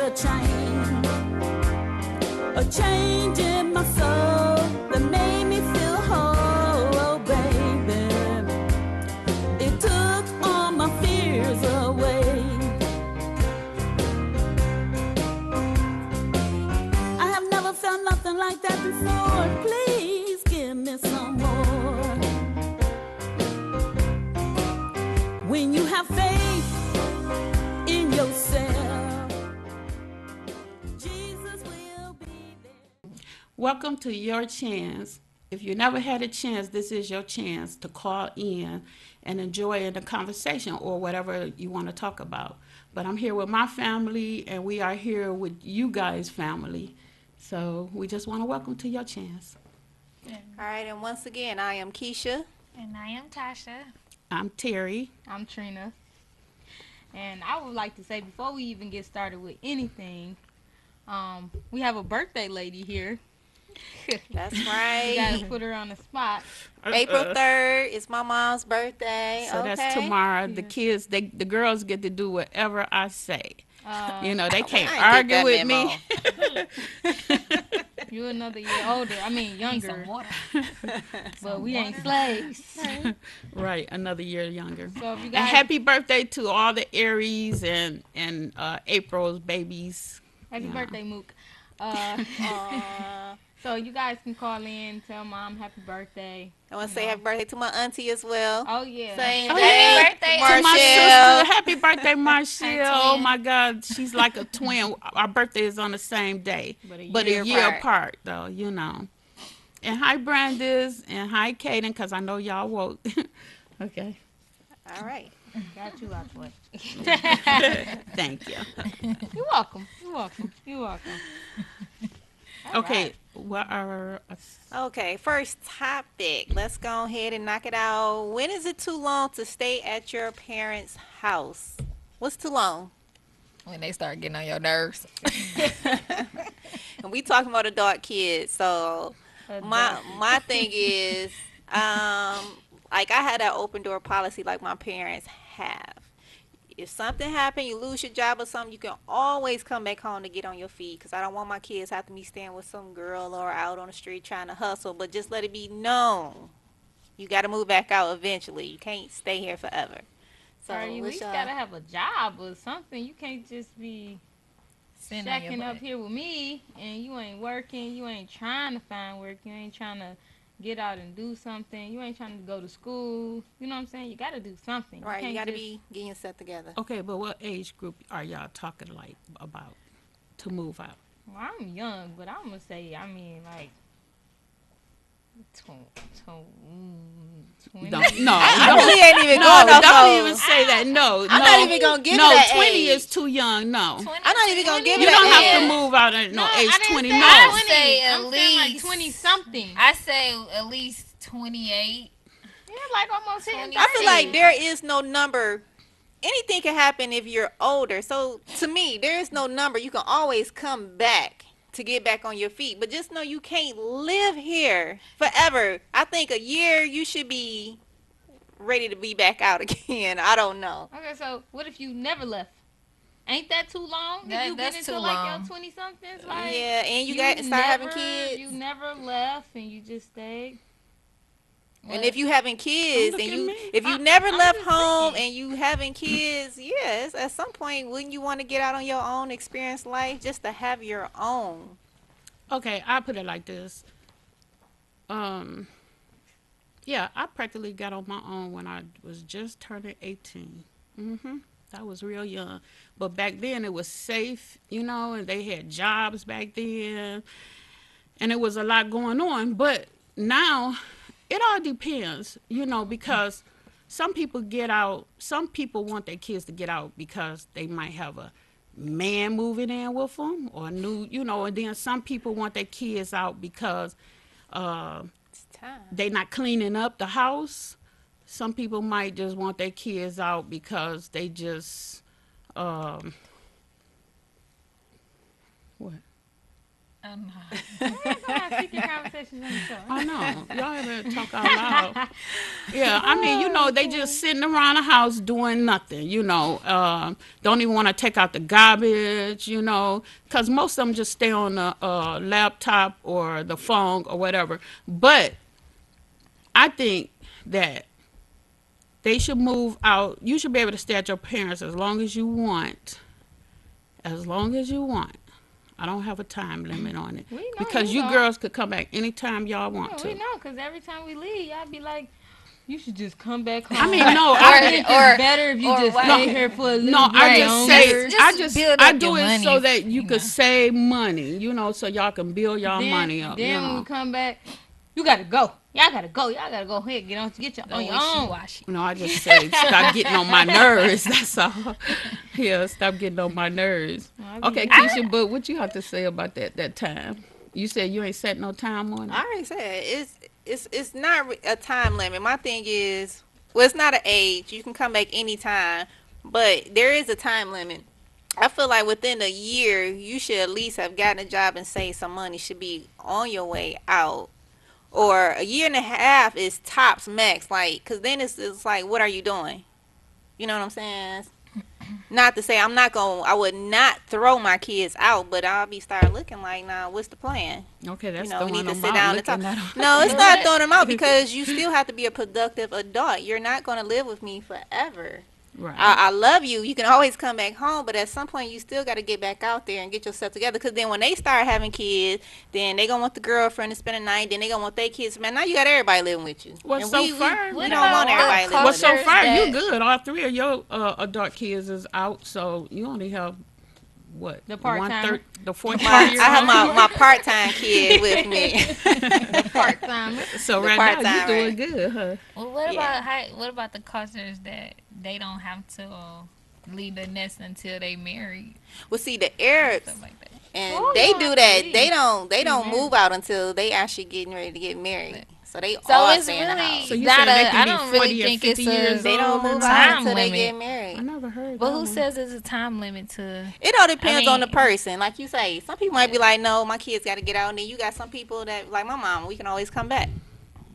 a change in my soul that made me feel whole, baby. It took all my fears away. I have never felt nothing like that before. Please give me some more. When you have faith in yourself, Jesus will be there. Welcome to Your Chance. If you never had a chance, this is your chance to call in and enjoy the conversation or whatever you want to talk about. But I'm here with my family, and we are here with you guys' family. So we just want to welcome to Your Chance. All right, and once again, I am Keisha. And I am Tasha. I'm Terry. I'm Trina. And I would like to say, before we even get started with anything, we have a birthday lady here. That's We right. gotta put her on the spot. April 3rd is my mom's birthday. So okay. that's tomorrow. The Yes. kids, the girls get to do whatever I say. You know, they can't I ain't get argue that with me. You're another year older. I mean, Need younger. some water. But we ain't slaves. Right, another year younger. So if you And guys, happy birthday to all the Aries and April's babies. happy yeah. birthday, Mook. Aw. So you guys can call in, tell mom happy birthday. I want to say happy birthday to my auntie as well. Oh yeah. Same Oh, day. Happy birthday To my Marshall. sister, happy birthday, Marshall. Oh twin. my God, she's like a twin. Our birthday is on the same day, But a a year apart, though, you know. And hi, Brandis, and hi, Kaden, because I know y'all woke. Okay, All right. Got you out the way. thank you. You're welcome. You're welcome. You're welcome. All Okay, right. what are Okay, first topic. Let's go ahead and knock it out. When is it too long to stay at your parents' house? What's too long? When they start getting on your nerves. And we talking about adult kids, so my thing is, like I had that open door policy like my parents have. If something happened, you lose your job or something, you can always come back home to get on your feet. Because I don't want my kids have to be staying with some girl or out on the street trying to hustle. But just let it be known, you got to move back out eventually. You can't stay here forever. So Or you at what's least y'all- gotta have a job or something. You can't just be Sitting on your shacking up butt. here with me and you ain't working. You ain't trying to find work. You ain't trying to get out and do something. You ain't trying to go to school. You know what I'm saying? You gotta do something. Right, you can't got to just- be getting set together. okay, but what age group are y'all talking like about to move out? Well, I'm young, but I'm gonna say, I mean, like, 20. No, I really ain't even going no, off don't those. even say that. No, I'm no, not even gonna give no. it that 20 age. is too young. No, I'm not even gonna give you it don't that have age. to move out at no age I didn't 20. say No, I 20. say at I'm saying like least- 20 something. I say at least 28. Yeah, like almost hitting 20. I feel 30. like there is no number. Anything can happen if you're older. So to me, there is no number. You can always come back to get back on your feet. But just know you can't live here forever. I think a year you should be ready to be back out again. I don't know. Okay, so what if you never left? Ain't that too long? If That- you that's get into too like long. your 20 somethings, like Yeah, and you got to start having never- kids. You never left and you just stayed. And if you having kids Don't and look at you me. if you never I'm left just home saying. and you having kids, yes, at some point wouldn't you want to get out on your own, experience life just to have your own? okay, I put it like this. Yeah, I practically got on my own when I was just turning 18. I was real young, but back then it was safe, you know, and they had jobs back then, and it was a lot going on. But now, it all depends, you know, because some people get out. Some people want their kids to get out because they might have a man moving in with them or new, you know, and then some people want their kids out because It's time. they not cleaning up the house. Some people might just want their kids out because they just what? We're not gonna have secret conversations on the show. I know. Y'all ever talk out loud? Yeah, I mean, they just sitting around the house doing nothing, don't even want to take out the garbage, because most of them just stay on the laptop or the phone or whatever. But I think that they should move out. You should be able to stay at your parents as long as you want. As long as you want. I don't have a time limit on it. We know, because you girls could come back anytime y'all want to. We know, because every time we leave, y'all be like, you should just come back home. I mean, no, I think it's better if you just why- stay here for a little No, I bit just longer. say, build I up do your it money, so that you you could know. save money, so y'all can build y'all money up, Then when we come back, you gotta go. Y'all gotta go. Y'all gotta go ahead. Get your on your own. I just say stop getting on my nerves. That's all. Yeah, stop getting on my nerves. Okay, Keisha, but what you have to say about that time? You said you ain't set no time on it. I already said it's not a time limit. My thing is, well, it's not an age. You can come back anytime, but there is a time limit. I feel like within a year, you should at least have gotten a job and saved some money. Should be on your way out. Or a year and a half is tops max, like, because then it's like, what are you doing? You know what I'm saying? Not to say I would not throw my kids out, but I'll be start looking like, nah, what's the plan? Okay, that's We need to them sit out, down and talk. looking at 'em. No, it's not throwing them out because you still have to be a productive adult. You're not going to live with me forever. Right. I love you. You can always come back home, but at some point you still got to get back out there and get yourself together. Because then when they start having kids, then they gonna want the girlfriend to spend the night. Then they gonna want their kids. Man, now you got everybody living with you. Well, And so we far, we don't want everybody living Well, with so us. far that- you good. All three of your adult kids is out, so you only have what? The part-time. 1/3, the 14 I years. have my part-time kid with me. Part time. So the right now part-time, you doing right. good, huh? Well, what Yeah. about what about the cultures that they don't have to leave the nest until they married, Well, see, the Arabs stuff like that? and Oh, they you don't do have that. to They leave. don't married. move out until they actually getting ready to get married. So they So all it's stay in the really house. So you not saying they a. can I be don't 40 really or think 50 it's years a. They don't move out time until they limit. get I married. never heard But that who one. says there's a time limit to? It all depends on the mean- person. Like you say, some people might be like, no, my kids got to get out. And then you got some people that, like my mom, we can always come back.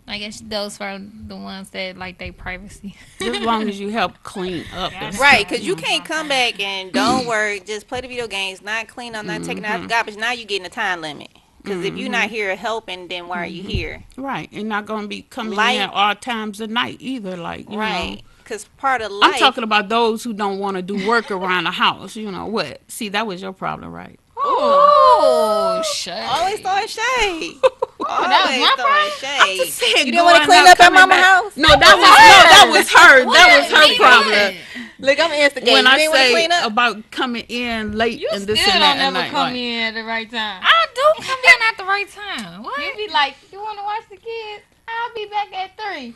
I guess those are the ones that like their privacy. Just as long as you help clean up. and Right, stuff. because you can't come back and don't work, just play the video games, not clean up, not taking out the garbage. Now you getting a time limit. Because if you're not here helping, then why are you here? Right, and not gonna be coming Light- in at all times of night either. Like you Right. know. Because part of life. I'm talking about those who don't want to do work around the house. You know what? See, that was your problem, right? Oh, shit! Always throwing shade. that was my Always throwing shade. Said You didn't want to going clean out, up at coming mama's back. house? No, that was her. That was her Me problem. neither. Look, I'm instigating. When You I didn't want to say clean up? about coming in late You and still this and don't that at never night, come like, in at the right time. I do come in at the right time. What? You be like, you want to watch the kids? I'll be back at 3.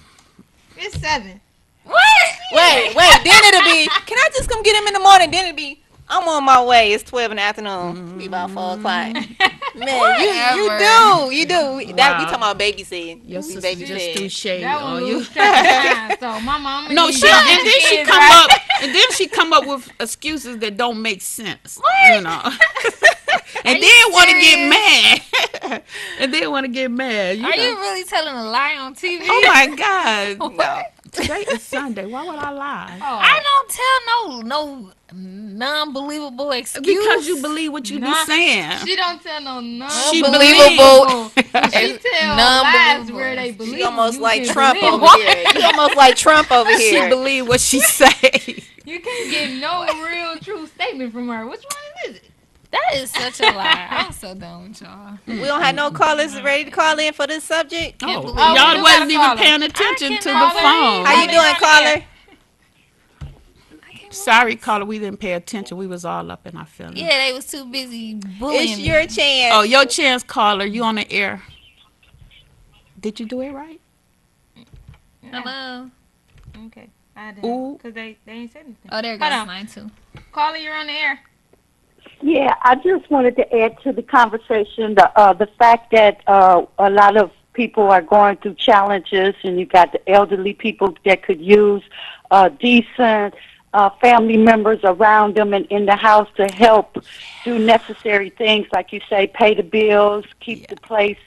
It's 7. What? Wait. Then it'll be, can I just come get him in the morning? Then it'll be, I'm on my way. It's 12 in the afternoon. Be about 4 o'clock. Man, you do. That we talking about babysitting. your We sister just babysitting. threw shade That on was you. lose track of time. So my mama. No, need she to get and the then she kids come right. up and then she come up with excuses that don't make sense. You know. And then want to get mad. And then want to get mad. Are you really telling a lie on TV? Oh my God. No. Today is Sunday. Why would I lie? Oh, I don't tell no non-believable excuse. Because you believe what you be Nah. saying. She don't tell no She Unbelievable. She tell lies Non-believable. where they believe. She almost you like can Trump believe. over here. You almost like Trump over She here. believe what she say. You can't get no real true statement from her. Which one is it? That is such a lie. I'm so done with y'all. We don't have no callers ready to call in for this subject. Oh, believe it. y'all we wasn't got a even caller. paying attention I to the cannot phone. How you doing, caller? Sorry, caller, we didn't pay attention. We was all up in our feelings. Yeah, they was too busy bullying It's me. your chance. Oh, your chance, caller. You on the air. Did you do it right? Hello. Okay. I Ooh. didn't. Because they ain't said anything. Oh, there Hold goes on. mine too. Caller, you're on the air. Yeah, I just wanted to add to the conversation the fact that a lot of people are going through challenges, and you got the elderly people that could use decent family members around them and in the house to help do necessary things, like you say, pay the bills, keep the place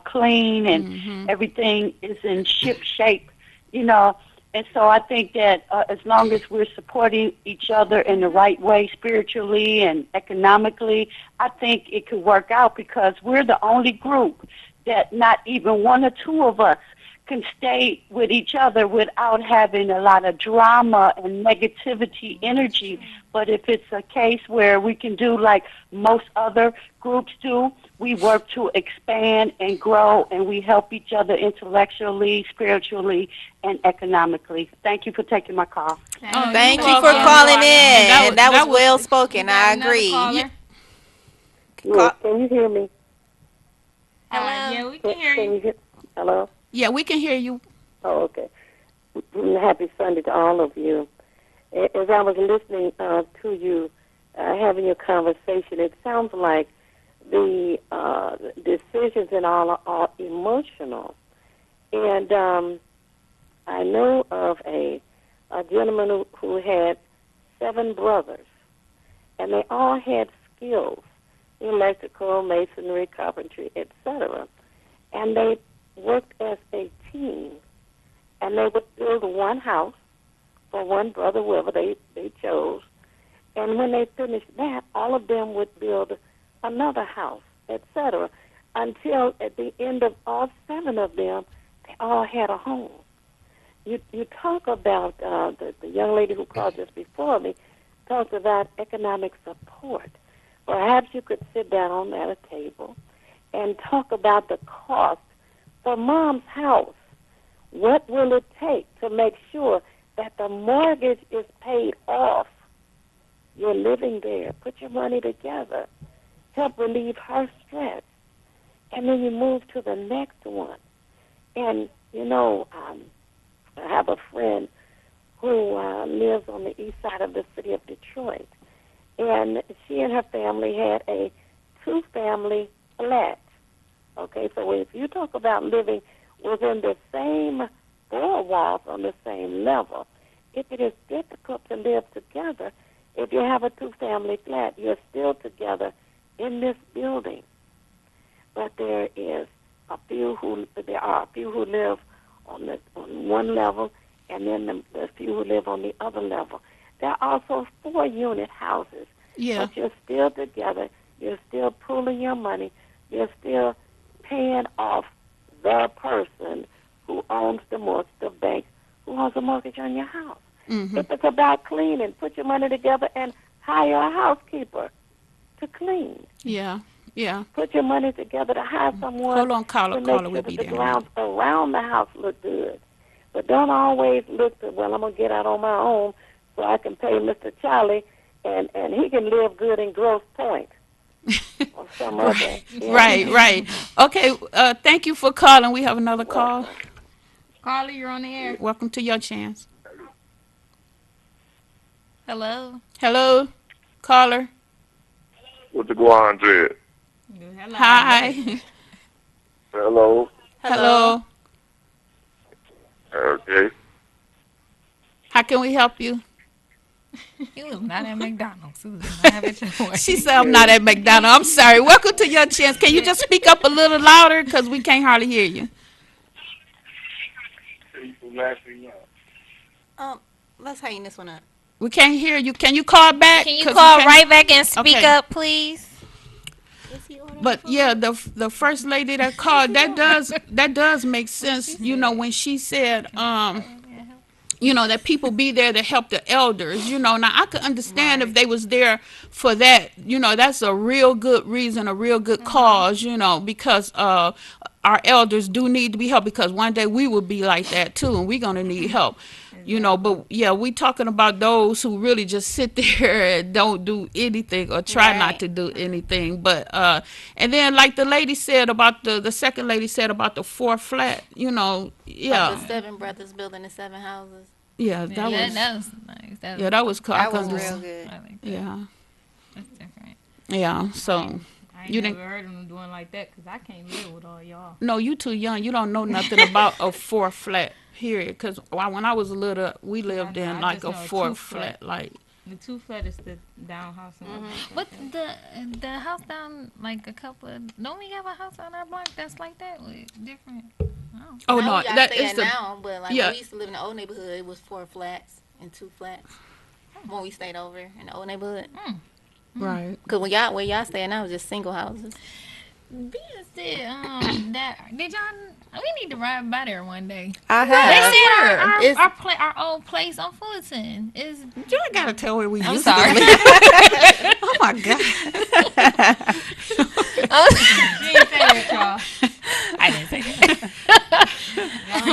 clean, and everything is in ship shape, you know. And so I think that as long as we're supporting each other in the right way, spiritually and economically, I think it could work out, because we're the only group that not even one or two of us can stay with each other without having a lot of drama and negativity energy. But if it's a case where we can do like most other groups do, we work to expand and grow, and we help each other intellectually, spiritually, and economically. Thank you for taking my call. Thank you you're for welcome. calling in. And That was that was- well spoken. I Another agree. caller? Yes, can you hear me? Yeah, we can hear you. Hello? Yeah, we can hear you. Oh, okay. Happy Sunday to all of you. As I was listening to you having your conversation, it sounds like the decisions and all are emotional. And I know of a gentleman who had 7 brothers, and they all had skills, electrical, masonry, carpentry, etc. And they worked as a team, and they would build one house for one brother, whoever they chose. And when they finished that, all of them would build another house, etc., until at the end of all 7 of them, they all had a home. You talk about the young lady who called just before me, talked about economic support. Perhaps you could sit down at a table and talk about the cost for Mom's house. What will it take to make sure that the mortgage is paid off? You're living there. Put your money together. Help relieve her stress. And then you move to the next one. And, you know, I have a friend who lives on the east side of the city of Detroit. And she and her family had a 2-family flat. Okay, so if you talk about living within the same 4 walls on the same level, if it is difficult to live together, if you have a 2-family flat, you're still together in this building. But there are a few who live on one level, and then the few who live on the other level. There are also 4-unit houses. Yeah. But you're still together. You're still pooling your money. You're still paying off the person who owns the mortgage, the bank who owns the mortgage on your house. Mm-hmm. If it's about cleaning, put your money together and hire a housekeeper to clean. Yeah. Yeah. Put your money together to hire someone Hold on, caller. to make Caller sure will that be the there. grounds around the house look good. But don't always look to, well, I'm going to get out on my own so I can pay Mr. Charlie and he can live good in Grosse Point. Or some other. Yeah. Right. Okay, thank you for calling. We have another call. Caller, you're on the air. Welcome to Your Chance. Hello. Hello, caller. What's the go on, Dred? Hello. Hi. Hello. Hello. Okay. How can we help you? You was not at McDonald's. You was not at your way. She said, I'm not at McDonald's. I'm sorry. Welcome to Your Chance. Can you just speak up a little louder? Because we can't hardly hear you. Let's tighten this one up. We can't hear you. Can you call back? Can you 'Cause we call can't- right back and speak Okay. up, please? But yeah, the first lady that called, that does make sense. You know, when she said, you know, that people be there to help the elders. You know, now I could understand if they was there for that. You know, that's a real good reason, a real good cause. You know, because our elders do need to be helped, because one day we will be like that too, and we're gonna need help. You know, but yeah, we talking about those who really just sit there and don't do anything or try not to do anything. But and then like the lady said about the second lady said about the 4 flat, you know, yeah, The 7 brothers building the 7 houses. yeah, that was nice. that was cool. I That was could real understand. good. I like that. Yeah, That's different. yeah. So I ain't You never didn't- heard of them doing like that, because I can't live with all y'all. no, you too young. You don't know nothing about a 4 flat. period. Because when I was little, we lived I in like just a know a 4 two-flat. flat. Like, The 2 flat is the down house. But the house down like a couple of, don't we have a house on our block that's like that with different? oh Now no, we got that stay is in the now, but like yeah. when we used to live in the old neighborhood, it was 4 flats and 2 flats. When we stayed over in the old neighborhood, right. because where y'all staying now was just single houses. Biz said that did y'all? We need to ride by there one day. I They have. said It's- our old place on Fullerton is. You ain't gotta tell where we I'm used sorry. to. Oh my god. You ain't say that, y'all. I didn't say that.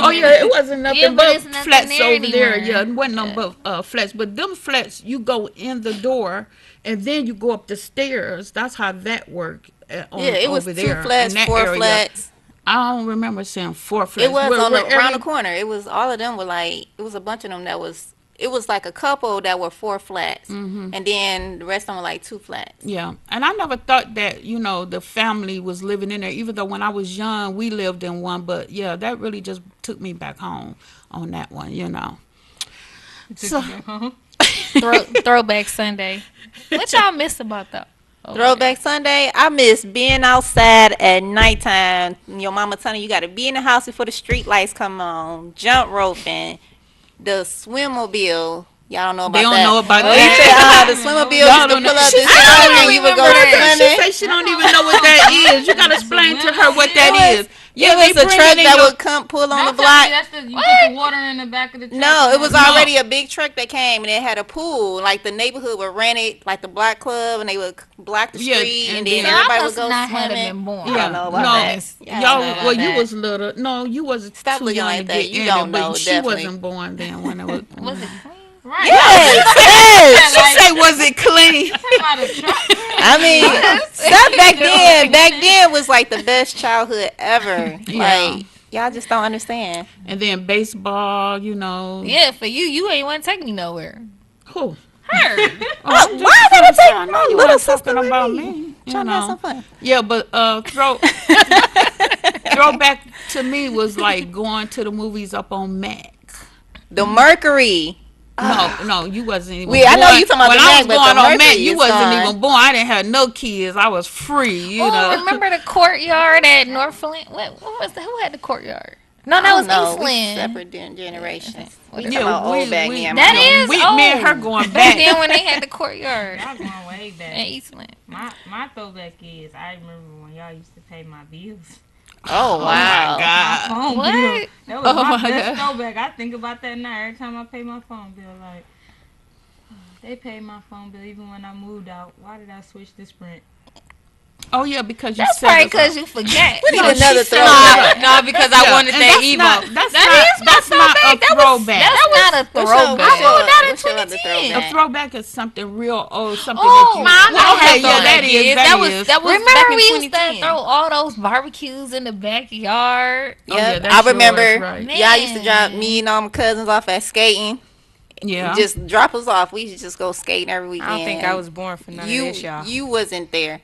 Oh yeah, it wasn't nothing Yeah, but but it's nothing flats there over there. anymore. Yeah, it wasn't nothing but flats. But them flats, you go in the door and then you go up the stairs. That's how that worked. Yeah, it was over 2 there, flats, in that 4 area. flats. I don't remember seeing 4 flats. It was Where- on the, where around the every- corner. It was all of them were like it was a bunch of them that was. It was like a couple that were 4 flats, and then the rest of them were like 2 flats. Yeah, and I never thought that the family was living in there. Even though when I was young, we lived in one. But yeah, that really just took me back home on that one. So Throwback Sunday. What y'all miss about that? Throwback Sunday, I miss being outside at nighttime. Your mama telling you got to be in the house before the street lights come on. Jump roping, the swimmobile. Y'all don't know about they don't that. know about Oh, you that. said, the swimmobile Y'all used to don't know. pull up She this said, I morning don't and you would go remember that. She swimming. said she don't even know what that is. You gotta explain to her what that is. It was they a bring truck it in that your- would come pull on the Don't tell me block. that's you put the water in the back of the truck. No, it was No. already a big truck that came and it had a pool. Like the neighborhood would rent it, like the block club, and they would block the Yeah, street, and and then- then So I everybody would must go not have swimming. been born. I don't know about no, that. Y'all y'all. know about Well, you that. was little. No, you wasn't Stop too looking young like to that. get You in don't it, but know, she definitely. wasn't born then when it was. Was it clean? Right. Yes, yes. She say, was it clean? Talking about a truck. I mean, that back then was like the best childhood ever. Yeah. Like y'all just don't understand. And then baseball, Yeah, for you ain't want to take me nowhere. Who? Her. Why would I take I know my you little weren't sister talking with about me? me. Trying to have some fun. Yeah, but throwback to me was like going to the movies up on Mac. The Mercury. No, you wasn't even. I know born. you talking about when the I Mac, was but going the on Mac, Mercury you is wasn't gone. even born. I didn't have no kids. I was free. You Oh, know. remember the courtyard at North Flint? What was who had the courtyard? No, that was no, Eastland. separate generations. We Yeah, talking about old back then. That Mama. is me and her old. going Back back. then when they had the courtyard Y'all going way at back. Eastland. My throwback is I remember when y'all used to pay my bills. Oh wow. God. Phone What? bill. That was Oh my my best God. throwback. I think about that now every time I pay my phone bill. Like, they paid my phone bill even when I moved out. Why did I switch to Sprint? Oh yeah, because you That's said probably it. because you forget. We need No, another she said throwback. No, because I wanted and that that's Evo. not- That's That not. is my That's not throwback. a That was- throwback. That's not a What's your- throwback. what's your- Not in what's your other 2010. A throwback? throwback is something real old, something Oh, that you. mine Well, don't okay, have yeah, throwback that is. That was is. that was Remember back in we used to 2010. throw all those barbecues in the backyard? Oh, yeah, Yep, that's I remember. yours, right. Y'all used to drop Man. me and all my cousins off at skating. Yeah. Just drop us off. We used to just go skating every weekend. I don't think I was born for none of this, y'all. You wasn't there.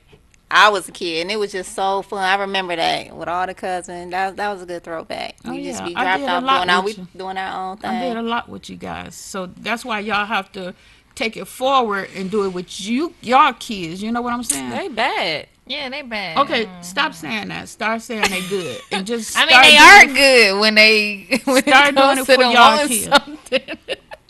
I was a kid, and it was just so fun. I remember that with all the cousins. That was a good throwback. Oh, We just yeah. be I dropped did a off lot doing with you. doing our own I did a thing. lot with you guys, so that's why y'all have to take it forward and do it with y'all kids. You know what I'm saying? They bad. Yeah, they bad. Okay, stop saying that. Start saying they good, and just. I mean, start they doing are it- good when they when Start it comes doing it to for them y'all wanting kids. something.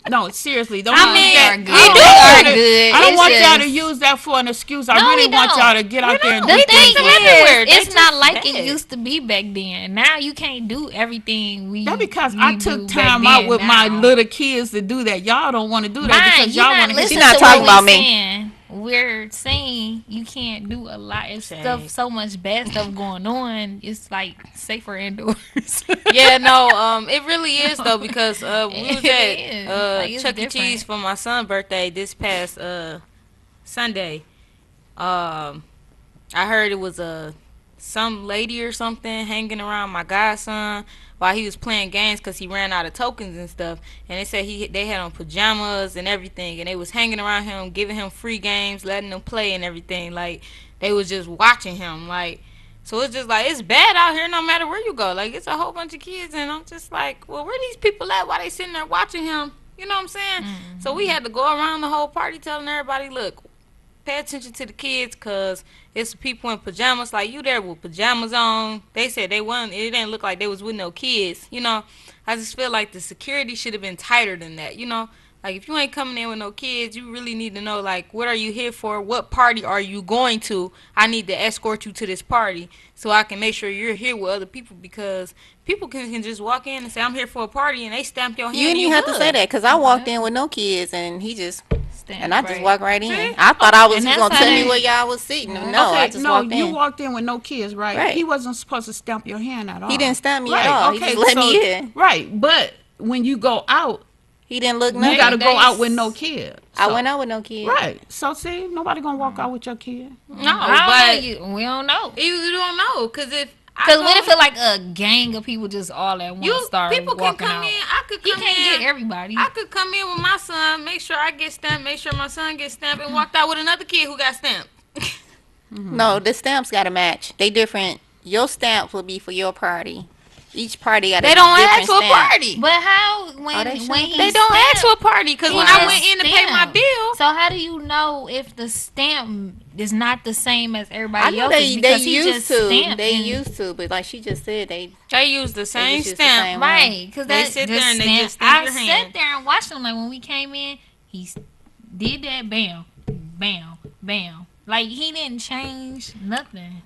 No, seriously, don't I use mean, that. they I don't do want are y'all to- good. I don't It's want y'all just- to use that for an excuse. I No, really we want don't. y'all to get out there and The do thing things. everywhere. is, They it's not just like bad. it used to be back then. Now you can't do everything we. That's because we I do took back time out then with my now. little kids to do that. Y'all don't want to do that Mine, because you y'all not want to listening She not to talking what about we me. saying. We're saying you can't do a lot of stuff. So much bad stuff going on. It's like safer indoors. Yeah, no, it really is though because we was It is. at Like, it's Chuck E. different. Cheese for my son's birthday this past Sunday. I heard it was some lady or something hanging around my godson while he was playing games because he ran out of tokens and stuff. And they said they had on pajamas and everything, and they was hanging around him, giving him free games, letting him play and everything. Like they was just watching him. Like So it's just like, it's bad out here no matter where you go. Like, it's a whole bunch of kids, and I'm just like, well, where these people at? Why they sitting there watching him? You know what I'm saying? So we had to go around the whole party telling everybody, look, pay attention to the kids, because it's people in pajamas. Like, you there with pajamas on. They said they wasn't, it didn't look like they was with no kids, you know. I just feel like the security should have been tighter than that, you know. Like, if you ain't coming in with no kids, you really need to know, like, what are you here for? What party are you going to? I need to escort you to this party so I can make sure you're here with other people, because people can just walk in and say, I'm here for a party, and they stamp your hand. You didn't even have to say that, because I walked in with no kids, and he just, and I just walked right in. See? I thought I was And just that's going to how tell they- me where y'all was sitting. No, I just walked you in. walked in with no kids, right? Right. He wasn't supposed to stamp your hand at all. He didn't stamp me right. at all. Okay, He just let so, me in. Right, but when you go out, He didn't look you nothing. got to go out with no kids. I So- went out with no kids. Right. So see, nobody gonna walk out with your kid. No, but but we don't know. you don't know, because if Because what if it's like a gang of people just all at once you start people can walking come out? in, I could He come can't in. get everybody. I could come in with my son, make sure I get stamped, make sure my son gets stamped, and walked out with another kid who got stamped. No, the stamps got to match. They different. Your stamp will be for your party. Each party got a They don't different ask for a stamp. party. But how when they should. when he They don't ask for a party, because when I Yes, went in to pay my stamp. bill, So how do you know if the stamp is not the same as I everybody know else's? they Because he used just to. stamped They and- used to, but like she just said, they use the same just use the stamp. same one. right? Because They that sit just there and they stamp- just stamp I your sat hand. there and watched him. Like when we came in, he did that. Bam, bam, bam. Like he didn't change nothing.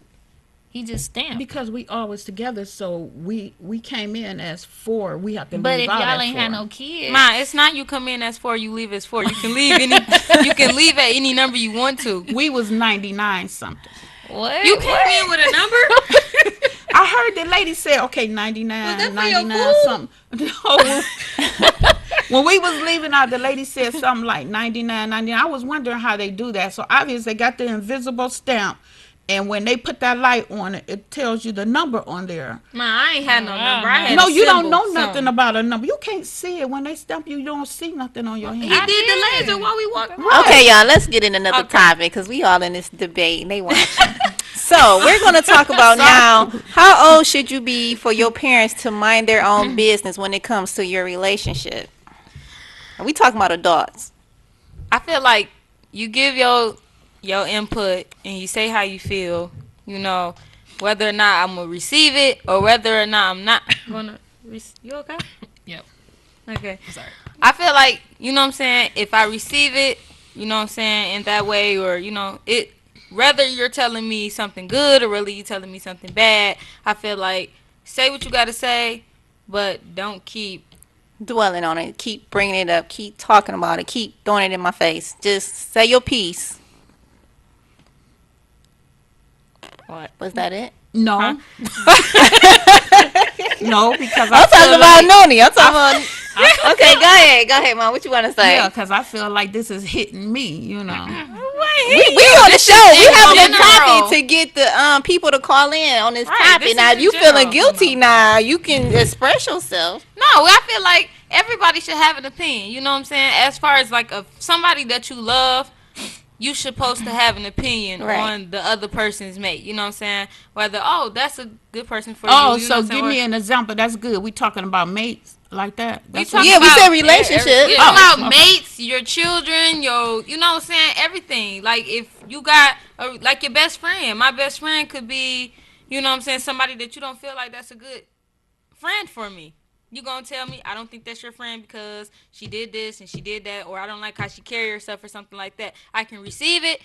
He just stamped. Because we always together, so we came in as four. We have to But leave if out y'all as ain't four. had no kids, Ma, it's not you come in as 4, you leave as 4. You can leave any, you can leave at any number you want to. We was 99 something. what? You came in with a number? I heard the lady say, okay, 99, Was that for your 99 food? something. No. When we was leaving out, the lady said something like 99, 99. I was wondering how they do that. So obviously they got the invisible stamp. And when they put that light on it, it tells you the number on there. Ma, I ain't had no number. I had No, a you don't symbol, know so. nothing about a number. You can't see it. When they stamp you, you don't see nothing on your hand. He did the laser while we walked. Okay, y'all, let's get in another topic because we all in this debate and they watching. So we're going to talk about now, how old should you be for your parents to mind their own business when it comes to your relationship? Are we talking about adults? I feel like you give your input and you say how you feel, you know, whether or not I'm gonna receive it or whether or not I'm not gonna. You okay? Yep. Okay. Sorry. I feel like, you know what I'm saying, if I receive it, you know what I'm saying, in that way, or you know, it, whether you're telling me something good or really you telling me something bad, I feel like say what you gotta say, but don't keep. Dwelling on it, keep bringing it up, keep talking about it, keep throwing it in my face. Just say your piece. What? Was that it? No. No, because I'm talking feel about like, Noonie. I'm talking about. Okay, go ahead, Mom. What you want to say? yeah, because I feel like this is hitting me, you know. We on the show. We having a general. topic to get the people to call in on this Right, topic. this Now, is if in you feeling general. guilty now, you can express yourself. No, I feel like everybody should have an opinion. You know what I'm saying? As far as like somebody that you love, you supposed to have an opinion Right. on the other person's mate. You know what I'm saying? Whether that's a good person for Oh, you. You know so what I'm give saying? me an example. That's good. We talking about mates like that. That's talking Yeah, we about- said relationship. We Oh, talking about okay. mates, your children, you know what I'm saying? Everything. Like if you got like your best friend. My best friend could be, you know what I'm saying, somebody that you don't feel like that's a good friend for me. You gonna tell me I don't think that's your friend because she did this and she did that, or I don't like how she carry herself or something like that. I can receive it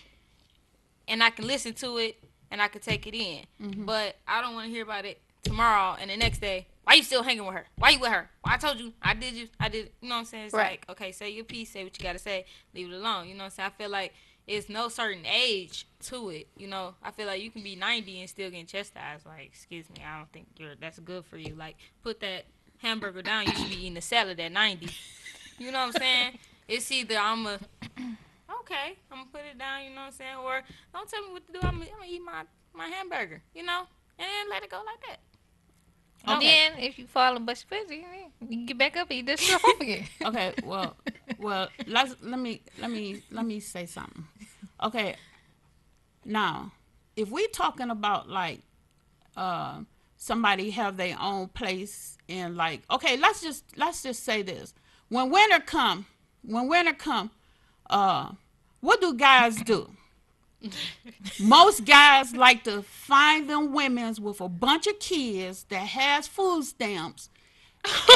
and I can listen to it and I can take it in. But I don't want to hear about it tomorrow and the next day. Why you still hanging with her? Why you with her? Well, I told you. I did. You know what I'm saying? It's Right. like, okay, say your piece. Say what you got to say. Leave it alone. You know what I'm saying? I feel like it's no certain age to it. You know, I feel like you can be 90 and still getting chastised. Like, excuse me, I don't think that's good for you. Like, put that hamburger down. You should be eating a salad at 90. You know what I'm saying? It's either I'm going to put it down, you know what I'm saying? Or don't tell me what to do. I'm going to eat my hamburger, you know? And then let it go like that. And then if you fall and bust your face, you can get back up and eat this stuff up again. Okay, well, let me say something. Okay, now, if we talking about like somebody have their own place in, like, okay, let's just say this. When winter come, what do guys do? Most guys like to find them women's with a bunch of kids that has food stamps,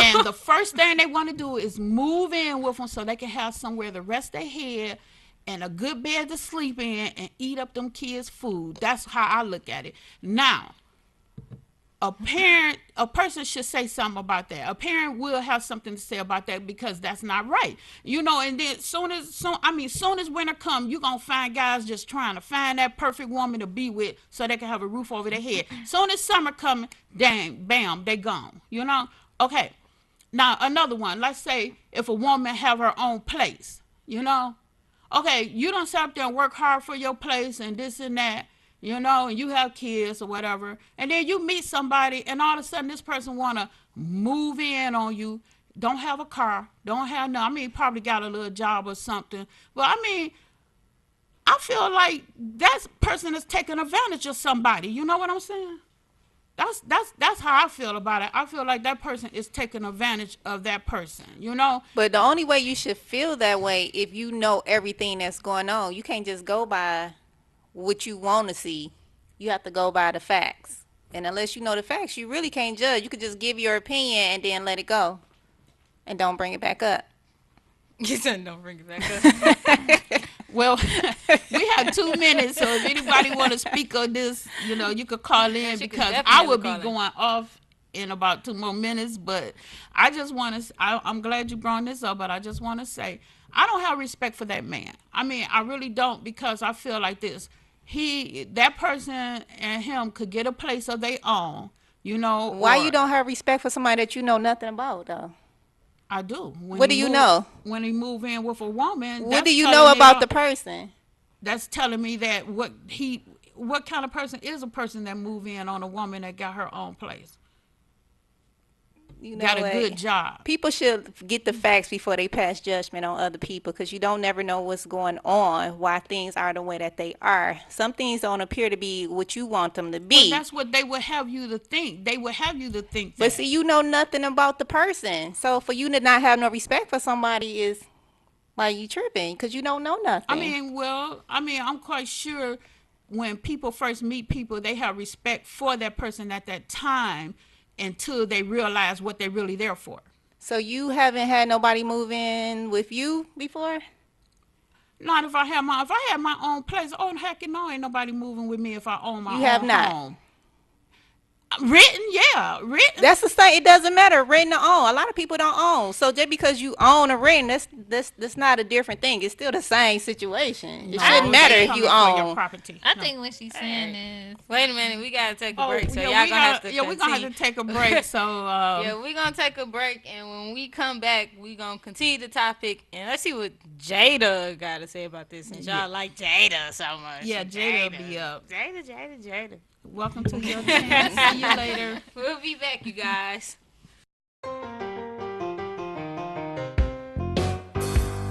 and the first thing they want to do is move in with them so they can have somewhere to rest their head and a good bed to sleep in and eat up them kids' food. That's how I look at it. Now, a person should say something about that. A parent will have something to say about that, because that's not right. And then soon as winter come, you're going to find guys just trying to find that perfect woman to be with so they can have a roof over their head. Soon as summer coming, dang, bam, they gone. Okay. Now, another one. Let's say if a woman have her own place, okay, you don't sit up there and work hard for your place and this and that, and you have kids or whatever, and then you meet somebody and all of a sudden this person want to move in on you, don't have a car, don't have no, probably got a little job or something. Well, I feel like that person is taking advantage of somebody. You know what I'm saying? That's how I feel about it. I feel like that person is taking advantage of that person, But the only way you should feel that way, if you know everything that's going on, you can't just go by what you want to see. You have to go by the facts. And unless you know the facts, you really can't judge. You could just give your opinion and then let it go. And don't bring it back up. You said don't bring it back up. Well, we have 2 minutes, so if anybody want to speak on this, you could call in, because I will be going off in about 2 more minutes. But I just want to, I'm glad you brought this up, but I just want to say, I don't have respect for that man. I really don't, because I feel like this. That person and him could get a place of their own, Why you don't have respect for somebody that you know nothing about, though? I do. What do you know? When he move in with a woman. What do you know about the person? That's telling me that what kind of person is a person that move in on a woman that got her own place. Got a good job. People should get the facts before they pass judgment on other people, because you don't never know what's going on, why things are the way that they are. Some things don't appear to be what you want them to be. Well, that's what they would have you to think. They would have you to think that. But see, you know nothing about the person. So for you to not have no respect for somebody is why you tripping, because you don't know nothing. I'm quite sure when people first meet people, they have respect for that person at that time, until they realize what they're really there for. So you haven't had nobody move in with you before? Not if I had my own place. Oh, heck no, ain't nobody moving with me if I own my own home. You have not? Written, yeah, written. That's the thing. It doesn't matter, written or own. A lot of people don't own. So just because you own or written, that's not a different thing. It's still the same situation. It shouldn't matter if you own. Property. I think what she's saying is, Wait a minute, we gotta take a break. So yeah, y'all gonna have to. Yeah, we're gonna have to take a break. So yeah, we're gonna take a break, and when we come back, we gonna continue the topic, and let's see what Jada got to say about this. Since y'all like Jada so much. Yeah, Jada will be up. Jada. Welcome to your chance. See you later. We'll be back, you guys.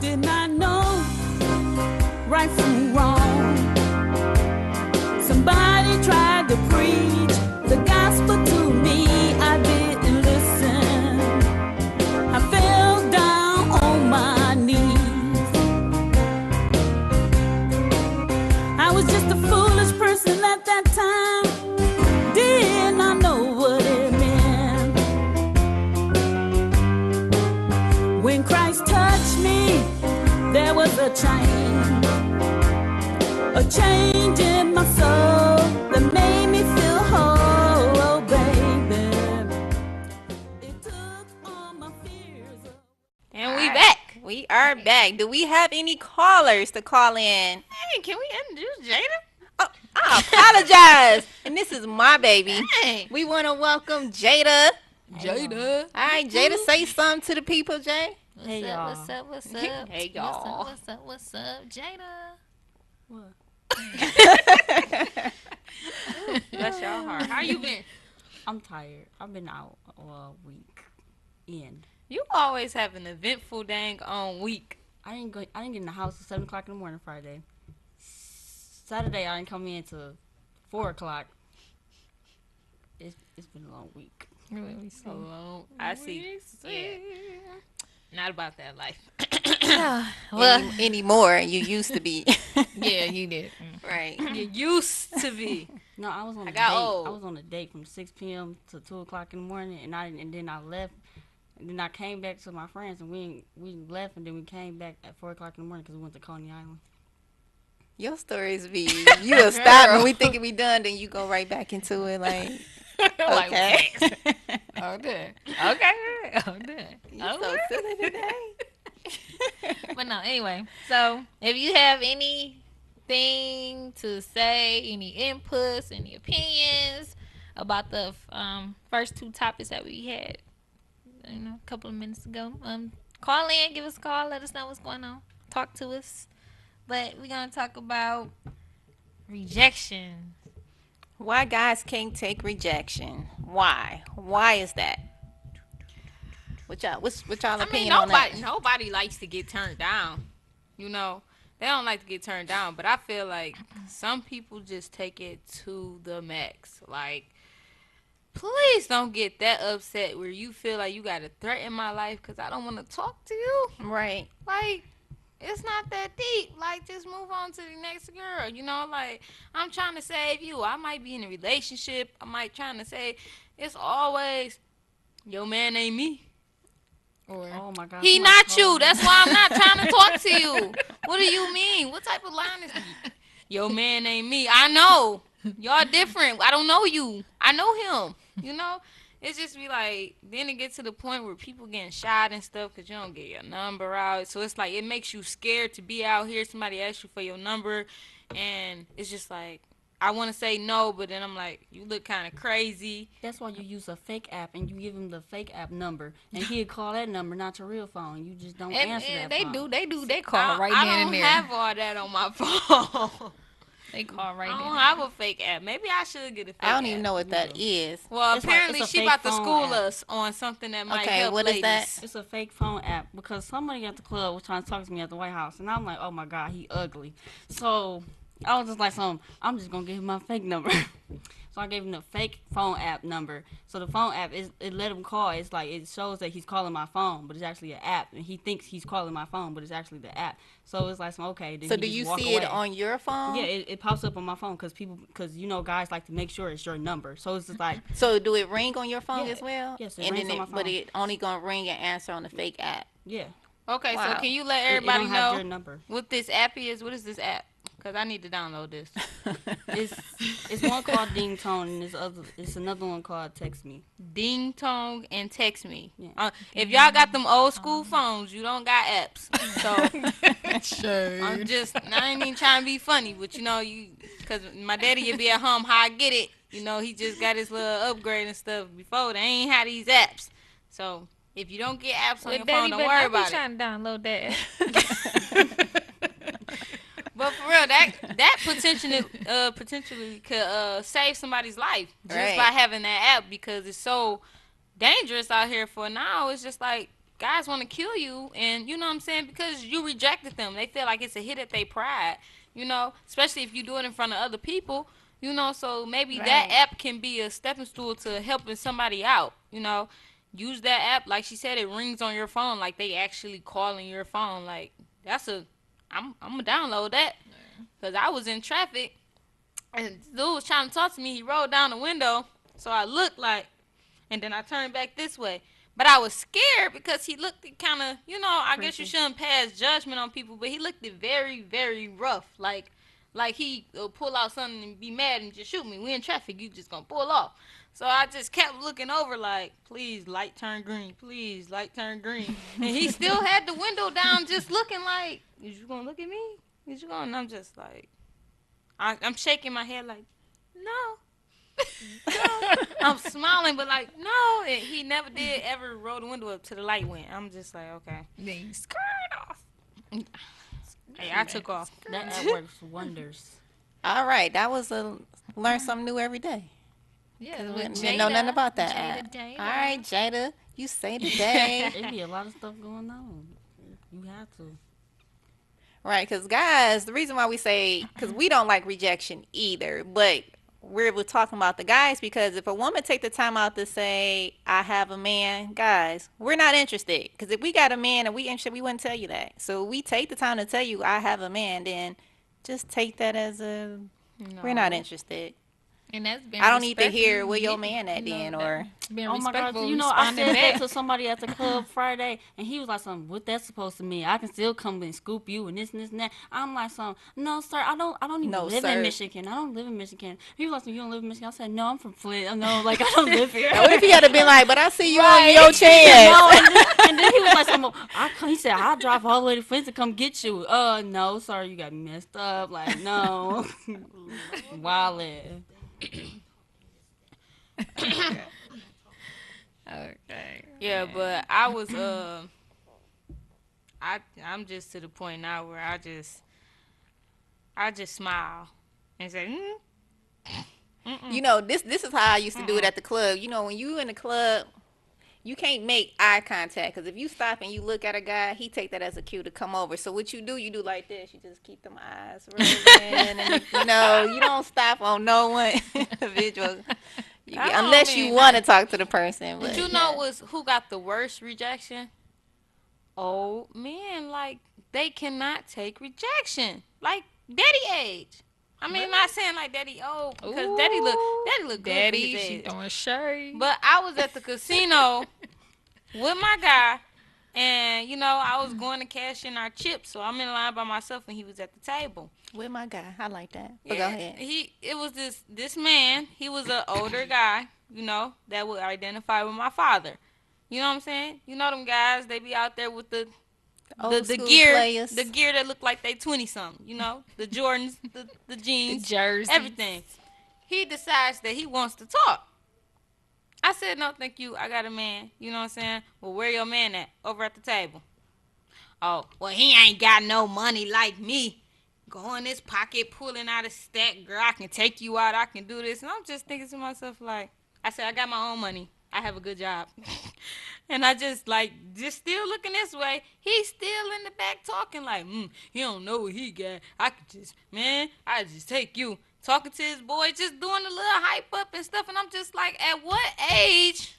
Did not know right from wrong. Somebody tried to preach the gospel to me. I didn't listen. I fell down on my knees. I was just a foolish person at that time. Did not know what it meant. When Christ touched me, there was a change in my soul that made me feel whole, oh baby. It took all my fears away. And we back. We are back. Do we have any callers to call in? Hey, can we introduce Jada? Oh, I apologize. And this is my baby. Hey. We want to welcome Jada. Jada. All right, Jada, say something to the people, Jay. what's up, what's up? Hey, y'all. What's up, Jada? Bless your heart. How you been? I'm tired. I've been out a week. You always have an eventful dang on week. I didn't get in the house at 7 o'clock in the morning Friday. Saturday I didn't come in till 4 o'clock. it's been a long week. Really, so Alone. I see. Yeah. Not about that life. Well, anymore. You used to be. yeah, you did. Right. You used to be. No, I was on I a got date. old. I was on a date from 6 p.m. to 2 o'clock in the morning, and then I left. And then I came back to my friends, and we left, and then we came back at 4 o'clock in the morning because we went to Coney Island. Your stories be, you will stop when we think it be done, then you go right back into it like, okay. Okay. You so silly today. But no, anyway. So if you have anything to say, any inputs, any opinions about the first two topics that we had, a couple of minutes ago, call in, give us a call, let us know what's going on, talk to us. But we're gonna talk about rejection. Why guys can't take rejection? Why? Why is that? What's y'all opinion on that? Nobody likes to get turned down. You know, they don't like to get turned down. But I feel like some people just take it to the max. Like, please don't get that upset where you feel like you got to threaten my life because I don't want to talk to you. Right. Like, it's not that deep. Like, just move on to the next girl. You know, like, I'm trying to save you. I might be in a relationship. I might trying to say, it's always, your man ain't me. Or, Oh my God. he somebody not called you. me. That's why I'm not trying to talk to you. What do you mean? What type of line is your man ain't me? I know. Y'all different. I don't know you. I know him. You know? It's just be like, then it gets to the point where people getting shot and stuff because you don't get your number out. So it's like, it makes you scared to be out here. Somebody asks you for your number. And it's just like, I want to say no, but then I'm like, you look kind of crazy. That's why you use a fake app and you give him the fake app number, and he'll call that number, not your real phone. You just don't answer that they phone. they call right I then don't and there. have all that on my phone. They call right I then. don't have a fake app. Maybe I should get a fake app. I don't even know what that is. Well, It's like- apparently it's a she fake about to phone school app. us on something that might Okay, help what is ladies. that? It's a fake phone app because somebody at the club was trying to talk to me at the White House, and I'm like, oh my God, he ugly. So I was just like, I'm just gonna give him my fake number. So I gave him the fake phone app number. So the phone app it let him call. It's like it shows that he's calling my phone, but it's actually an app, and he thinks he's calling my phone, but it's actually the app. So it's like, okay. Then So he do just you walk see it away. on your phone? Yeah, it pops up on my phone because guys like to make sure it's your number. So it's just like, So do it ring on your phone Yeah. as well? Yes, it and rings then on my but phone. it only gonna ring and answer on the fake app. yeah, Okay, Wow. so can you let it everybody don't have know your number. what this app is? What is this app? Because I need to download this. It's one called Ding Tone, and it's another one called Text Me. Ding Tong and Text Me. Yeah. If y'all got them old school phones, you don't got apps. So I ain't even trying to be funny, but because my daddy would be at home, how I get it. He just got his little upgrade and stuff before. They ain't had these apps. So if you don't get apps on your phone, don't worry about it. trying to download that. But for real, that potentially could save somebody's life just Right. by having that app because it's so dangerous out here for now. It's just like guys want to kill you, and you know what I'm saying, because you rejected them. They feel like it's a hit at their pride, especially if you do it in front of other people, so maybe that app can be a stepping stool to helping somebody out, Use that app, like she said, it rings on your phone, like they actually calling your phone. Like I'm gonna download that because I was in traffic and dude was trying to talk to me. He rolled down the window, so I looked like, and then I turned back this way. But I was scared because he looked kind of, I guess you shouldn't pass judgment on people, but he looked very, very rough, like he pull out something and be mad and just shoot me. We in traffic, you just gonna pull off. So I just kept looking over like, please, light turn green. Please, light turn green. And he still had the window down just looking like, is you going to look at me? Is you going? And I'm just like, I'm shaking my head like, no. No. I'm smiling, but like, no. And he never did ever roll the window up till the light went. I'm just like, okay. Then you skirt off. Hey, I took off. That app works wonders. All right, that was learn something new every day. Yeah, Didn't know nothing about that app. Jada. All right, Jada, you say today. It be a lot of stuff going on. You have to. Right, because guys, the reason why we say, because we don't like rejection either, but we're talking about the guys, because if a woman take the time out to say I have a man, guys, we're not interested. Because if we got a man and we interested, we wouldn't tell you that. So we take the time to tell you I have a man, then just take that as a we're not interested. And that's been I don't need to respectful. hear where your Yeah, man at then, or being Oh my God! respectful. You know, I responding said that back. to somebody at the club Friday, and he was like, "Something, what that's supposed to mean? I can still come and scoop you and this and that." I'm like, "Some, no, sir, I don't even No, live sir. in Michigan. I don't live in Michigan." He was like, "You don't live in Michigan?" I said, "No, I'm from Flint. No, like I don't live here." now, what if he had to been like, but I see you Right. on your chance. No, and then he was like, he said, "I'll drive all the way to Flint to come get you." No, sorry, you got me messed up. Like, no, wildin'. Okay. Yeah, but I was I'm just to the point now where I just smile and say, You know, this is how I used to do it at the club. You know, when you in the club, you can't make eye contact, because if you stop and you look at a guy, he take that as a cue to come over. So what you do like this. You just keep them eyes rolling, and you know, you don't stop on no one individual. Unless you want to talk to the person. But But you know who got the worst rejection? Old men. Like, they cannot take rejection. Like, daddy age. I mean, not saying like daddy old, because daddy look good for Daddy, his she age. throwing shade. But I was at the casino with my guy, and you know, I was going to cash in our chips, so I'm in line by myself, and he was at the table. with my guy, I like that. But go ahead. It was this man. He was an older guy, you know, that would identify with my father. You know what I'm saying? You know them guys, they be out there with the Old the school gear, players. the gear that look like they 20 something. You know, the Jordans, the The jeans, jersey. everything. He decides that he wants to talk. I said, no, thank you. I got a man. You know what I'm saying? Well, where your man at? Over at the table. Oh, well, he ain't got no money like me. Go in his pocket, pulling out a stack. Girl, I can take you out. I can do this. And I'm just thinking to myself, like, I said, I got my own money. I have a good job. And I just, like, just still looking this way. He's still in the back talking like, he don't know what he got. I could just, man, I just take you. Talking to his boy, just doing a little hype up and stuff. And I'm just like, at what age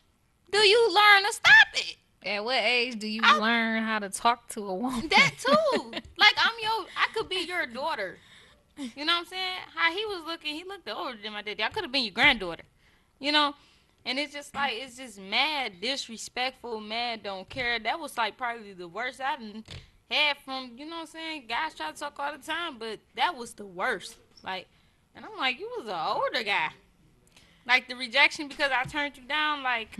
do you learn to stop it? At what age do you learn how to talk to a woman? That too. Like, I could be your daughter. You know what I'm saying? How he was looking, he looked older than my daddy. I could have been your granddaughter. You know? And it's just like, it's just mad disrespectful, mad don't care. That was like probably the worst I done had from, you know what I'm saying? Guys try to talk all the time, but that was the worst. Like, and I'm like, you was an older guy. Like, the rejection because I turned you down, like,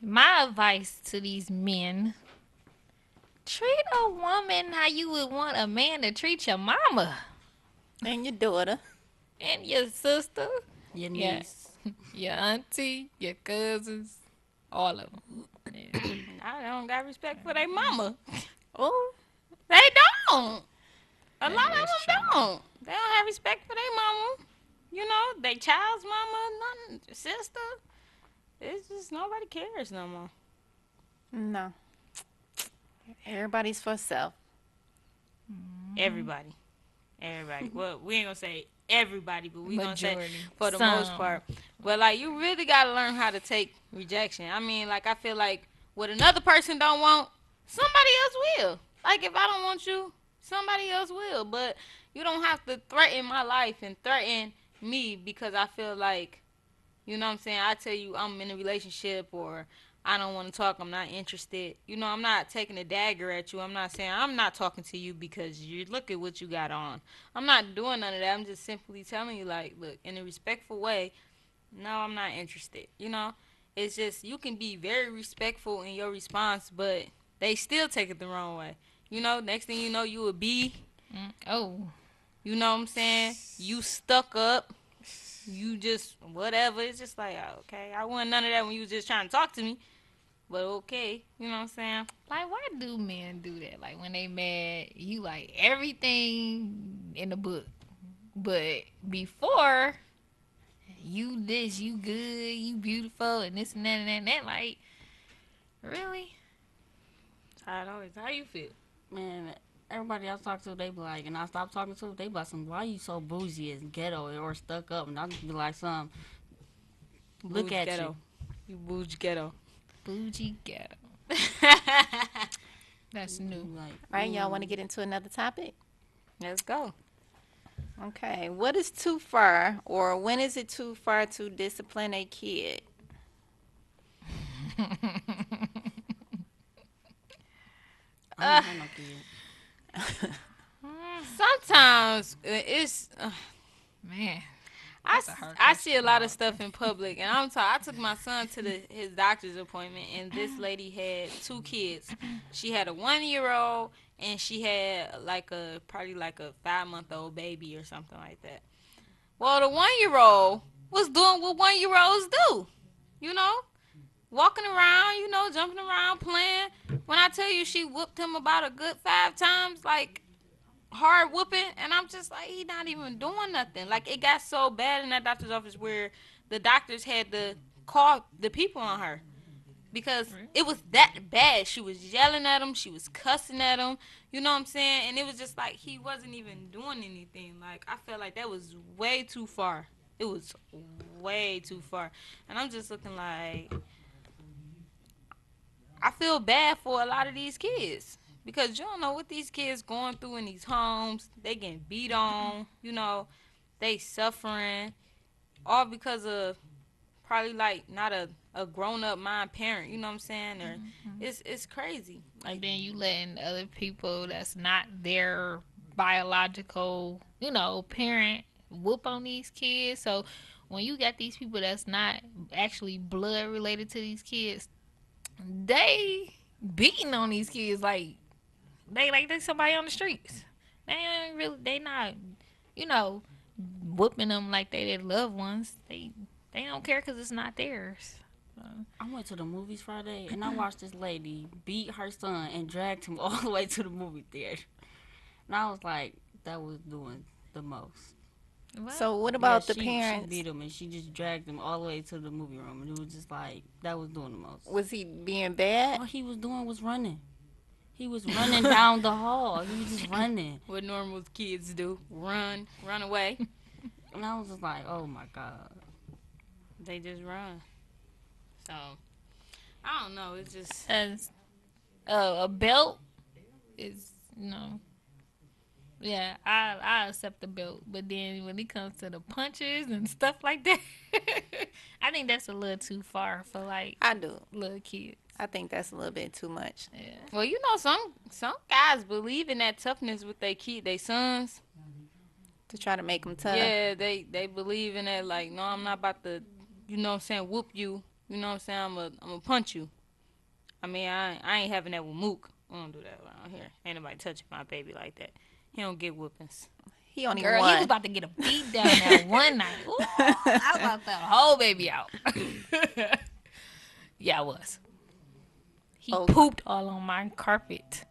My advice to these men: treat a woman how you would want a man to treat your mama And your daughter. and your sister, Your Yeah. niece. your auntie, your cousins, all of them. I don't got respect for their mama. Oh, They don't. A lot of is them don't. They don't have respect for their mama. You know, they child's mama, nothing, sister. It's just nobody cares no more. no. Everybody's for self. Everybody. Well, we ain't gonna say everybody, but we gonna say Majority. for the most Some. part. But like, you really gotta learn how to take rejection. I mean, like, I feel like what another person don't want, somebody else will. Like, if I don't want you, somebody else will. But you don't have to threaten my life and threaten me because I feel like, you know what I'm saying, I tell you I'm in a relationship or I don't want to talk, I'm not interested. You know, I'm not taking a dagger at you. I'm not saying I'm not talking to you because you look at what you got on. I'm not doing none of that. I'm just simply telling you, like, look, in a respectful way, no, I'm not interested. You know, it's just you can be very respectful in your response, but they still take it the wrong way. You know, next thing you know, you a B. Oh, You know what I'm saying? You stuck up. You just whatever. It's just like, okay, I want none of that when you was just trying to talk to me. But okay, you know what I'm saying? like why do men do that? Like when they mad, you like everything in the book, but before you this, you good, you beautiful, and this and that and that. And that like, really? How you feel? Man, everybody I talk to, they be like, and I stop talking to, they be like, why you so bougie and ghetto or stuck up? And I just be like, look at ghetto. You bougie ghetto. Bougie ghetto. That's new. Like, All right, y'all want to get into another topic? Let's go. Okay. What is too far, or when is it too far to discipline a kid? I don't have no kid. Sometimes it's. Man. I, That's a hard I see a lot question. of stuff in public, and I took my son to his doctor's appointment, and this lady had 2 kids. She had a 1-year-old, and she had probably like a 5-month-old baby or something like that. Well, the 1-year-old was doing what 1-year-olds do, you know, walking around, you know, jumping around, playing. When I tell you she whooped him about a good 5 times, like hard whooping, and I'm just like, he not even doing nothing. Like, it got so bad in that doctor's office where the doctors had to call the people on her because it was that bad. She was yelling at him, she was cussing at him, you know what I'm saying? And it was just like he wasn't even doing anything. Like, I felt like that was way too far. It was way too far. And I'm just looking like, I feel bad for a lot of these kids. Because you don't know what these kids going through in these homes. They getting beat on, you know. They suffering. All because of probably like not a grown-up mind parent, you know what I'm saying? Or it's crazy. Like, then you letting other people that's not their biological, you know, parent whoop on these kids. So when you got these people that's not actually blood related to these kids, they beating on these kids like they somebody on the streets. They not, you know, whooping them like they their loved ones. They don't care because it's not theirs. I went to the movies Friday, and I watched this lady beat her son and dragged him all the way to the movie theater. And I was like, that was doing the most. What? So what about Yeah, the she parents? beat him, and she just dragged him all the way to the movie room. And it was just like, that was doing the most. Was he being bad? All he was doing was running. He was running down the hall. He was just running. What normal kids do. Run away. And I was just like, oh my God. They just run. So, I don't know. It's just... As a belt is, you know, yeah, I accept the belt, but then when it comes to the punches and stuff like that, I think that's a little too far for like I do. little kids. I think that's a little bit too much. Yeah. Well, you know, some guys believe in that toughness with their sons. To try to make them tough. Yeah, they believe in that. Like, no, I'm not about to, you know what I'm saying, whoop you. You know what I'm saying? I'm gonna punch you. I mean, I ain't having that with Mook. I don't do that around here. Ain't nobody touching my baby like that. He don't get whoopings. He only Girl, won. he was about to get a beat down that one night. Ooh, I was about that whole baby out. Yeah, I was. He Oh. pooped all on my carpet.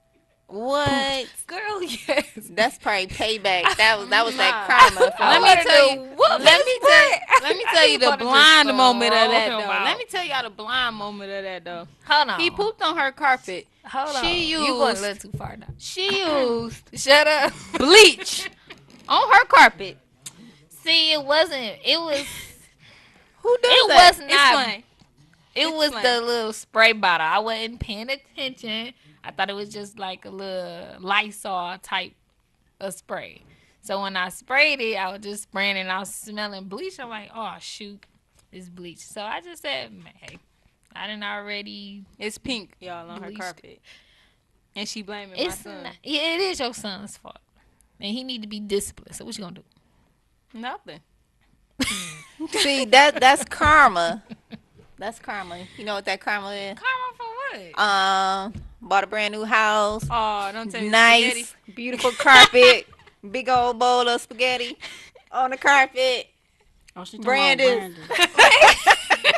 What? Girl, yes. That's probably payback. That was that Nah. karma. Let me tell you. Let me tell you the wanted to blind just moment of throw that him though. out. Let me tell y'all the blind moment of that though. Hold on. He pooped on her carpet. Hold on. She You going a used- little too far now. She used Shut up. bleach on her carpet. See, it wasn't. It was. Who does It that? was not. Explain. It was Explain. the little spray bottle. I wasn't paying attention. I thought it was just like a little Lysol type of spray. So when I sprayed it, I was just spraying it and I was smelling bleach. I'm like, oh, shoot, it's bleach. So I just said, man, hey, I didn't already. It's pink, y'all, on her Bleached. carpet. And she blaming my It's son. not, yeah, it is your son's fault. And he need to be disciplined. So what you going to do? Nothing. See, that's karma. That's karma. You know what that karma is? Karma for what? Bought a brand new house. Oh, don't tell me Nice, spaghetti. beautiful carpet. Big old bowl of spaghetti on the carpet. Oh, she talking Brandon. about Brandon.